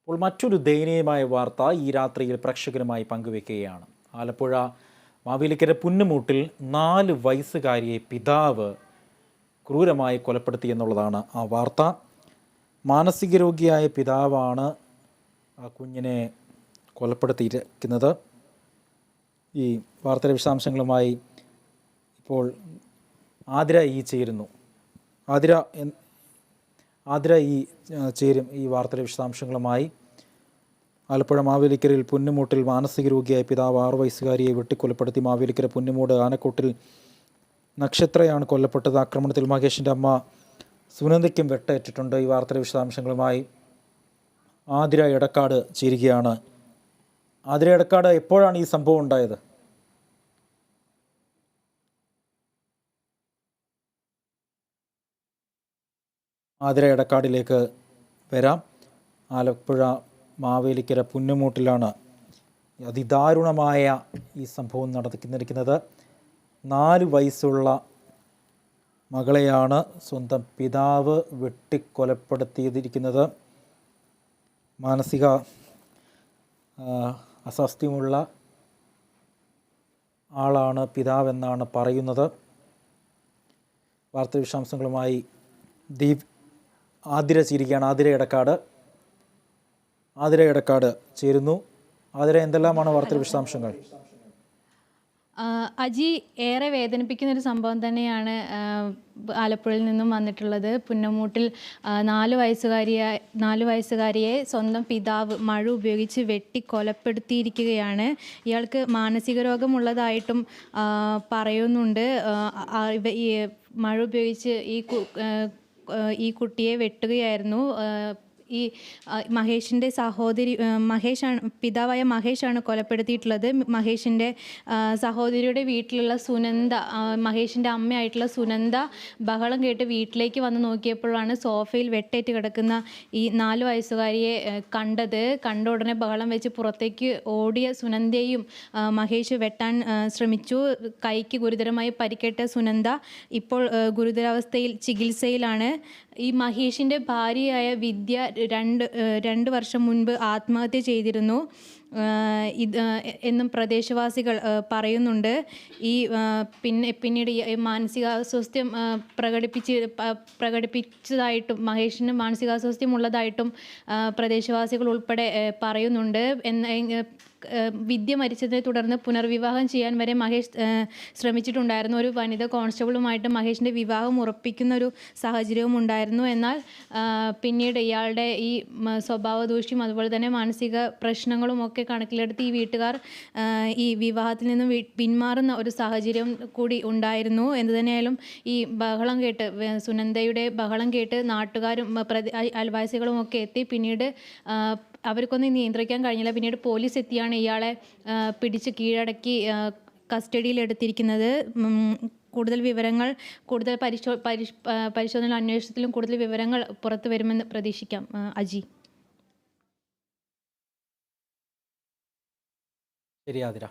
അപ്പോൾ മറ്റൊരു ദയനീയമായ വാർത്ത ഈ രാത്രിയിൽ പ്രേക്ഷകരുമായി പങ്കുവെക്കുകയാണ്. ആലപ്പുഴ മാവേലിക്കര പുന്നുമൂട്ടിൽ 4 വയസ്സുകാരിയെ പിതാവ് ക്രൂരമായി കൊലപ്പെടുത്തി എന്നുള്ളതാണ് ആ വാർത്ത. മാനസിക രോഗിയായ പിതാവാണ് ആ കുഞ്ഞിനെ കൊലപ്പെടുത്തിയിരിക്കുന്നത്. ഈ വാർത്തയുടെ വിശദാംശങ്ങളുമായി ഇപ്പോൾ ആതിര ചേരുന്നു. ആതിര ചേരും ഈ വാർത്തയുടെ വിശദാംശങ്ങളുമായി. ആലപ്പുഴ മാവേലിക്കരയിൽ പുന്നുമൂട്ടിൽ മാനസിക രോഗിയായ പിതാവ് 6 വയസ്സുകാരിയെ വെട്ടിക്കൊലപ്പെടുത്തി. മാവേലിക്കര പുന്നുമൂട് ആനക്കൂട്ടിൽ നക്ഷത്രയാണ് കൊല്ലപ്പെട്ടത്. ആക്രമണത്തിൽ മഹേഷിൻ്റെ അമ്മ സുനന്ദയ്ക്കും വെട്ടേറ്റിട്ടുണ്ട്. ഈ വാർത്തയുടെ വിശദാംശങ്ങളുമായി ആതിര എടക്കാട് ചേരുകയാണ്. ആതിര എടക്കാട്, എപ്പോഴാണ് ഈ സംഭവം ഉണ്ടായത്? ആതിര എടക്കാടിലേക്ക് വരാം. ആലപ്പുഴ മാവേലിക്കര പുന്നുമൂട്ടിലാണ് അതിദാരുണമായ ഈ സംഭവം നടന്നിരിക്കുന്നത്. 4 വയസ്സുള്ള മകളെയാണ് സ്വന്തം പിതാവ് വെട്ടിക്കൊലപ്പെടുത്തിയിരിക്കുന്നത്. മാനസിക അസ്വാസ്ഥ്യമുള്ള ആളാണ് പിതാവെന്നാണ് പറയുന്നത്. വാർത്താ വിശദാംശങ്ങളുമായി ആതിര ചേരുകയാണ്. ആതിര എടക്കാട് ചേരുന്നു. ആതിര, എന്തെല്ലാമാണ് വാർത്തയുടെ വിശദാംശങ്ങൾ? അജി, ഏറെ വേദനിപ്പിക്കുന്നൊരു സംഭവം തന്നെയാണ് ആലപ്പുഴയിൽ നിന്നും വന്നിട്ടുള്ളത്. പുന്നമൂട്ടിൽ 4 വയസ്സുകാരിയെ സ്വന്തം പിതാവ് മഴ ഉപയോഗിച്ച് വെട്ടിക്കൊലപ്പെടുത്തിയിരിക്കുകയാണ്. ഇയാൾക്ക് മാനസിക രോഗമുള്ളതായിട്ടും പറയുന്നുണ്ട്. ഈ മഴ ഉപയോഗിച്ച് ഈ കുട്ടിയെ വെട്ടുകയായിരുന്നു. ഈ മഹേഷിൻ്റെ സഹോദരി പിതാവായ മഹേഷാണ് കൊലപ്പെടുത്തിയിട്ടുള്ളത്. മഹേഷിൻ്റെ സഹോദരിയുടെ വീട്ടിലുള്ള സുനന്ദ, മഹേഷിൻ്റെ അമ്മയായിട്ടുള്ള സുനന്ദ ബഹളം കേട്ട് വീട്ടിലേക്ക് വന്ന് നോക്കിയപ്പോഴാണ് സോഫയിൽ വെട്ടേറ്റ് കിടക്കുന്ന ഈ 4 വയസ്സുകാരിയെ കണ്ട ഉടനെ ബഹളം വെച്ച് പുറത്തേക്ക് ഓടിയ സുനന്ദയെയും മഹേഷ് വെട്ടാൻ ശ്രമിച്ചു. കൈക്ക് ഗുരുതരമായി പരിക്കേറ്റ സുനന്ദ ഇപ്പോൾ ഗുരുതരാവസ്ഥയിൽ ചികിത്സയിലാണ്. ഈ മഹേഷിൻ്റെ ഭാര്യയായ വിദ്യ 2 വർഷം മുൻപ് ആത്മഹത്യ ചെയ്തിരുന്നു എന്നും പ്രദേശവാസികൾ പറയുന്നുണ്ട്. പിന്നീട് മാനസികാസ്വാസ്ഥ്യം പ്രകടിപ്പിച്ചതായിട്ടും മഹേഷിന് മാനസികാസ്വാസ്ഥ്യമുള്ളതായിട്ടും പ്രദേശവാസികൾ ഉൾപ്പെടെ പറയുന്നുണ്ട്. വിദ്യ മരിച്ചതിനെ തുടർന്ന് പുനർവിവാഹം ചെയ്യാൻ വരെ മഹേഷ് ശ്രമിച്ചിട്ടുണ്ടായിരുന്നു. ഒരു വനിതാ കോൺസ്റ്റബിളുമായിട്ട് മഹേഷിൻ്റെ വിവാഹം ഉറപ്പിക്കുന്ന ഒരു സാഹചര്യവും ഉണ്ടായിരുന്നു. എന്നാൽ പിന്നീട് ഇയാളുടെ ഈ സ്വഭാവ ദൂഷ്യം അതുപോലെ തന്നെ മാനസിക പ്രശ്നങ്ങളും ഒക്കെ കണക്കിലെടുത്ത് ഈ വീട്ടുകാർ ഈ വിവാഹത്തിൽ നിന്നും പിന്മാറുന്ന ഒരു സാഹചര്യം കൂടി ഉണ്ടായിരുന്നു. എന്തു തന്നെയായാലും ഈ ബഹളം കേട്ട്, സുനന്ദയുടെ ബഹളം കേട്ട് നാട്ടുകാരും അയൽവാസികളും ഒക്കെ എത്തി. പിന്നീട് അവർക്കൊന്നും നിയന്ത്രിക്കാൻ കഴിഞ്ഞില്ല. പിന്നീട് പോലീസ് എത്തിയാണ് ഇയാളെ പിടിച്ച് കീഴടക്കി കസ്റ്റഡിയിലെടുത്തിരിക്കുന്നത്. കൂടുതൽ പരിശോധന അന്വേഷണത്തിലും കൂടുതൽ വിവരങ്ങൾ പുറത്തു വരുമെന്ന് പ്രതീക്ഷിക്കാം. അജി. ശരി ആതിര.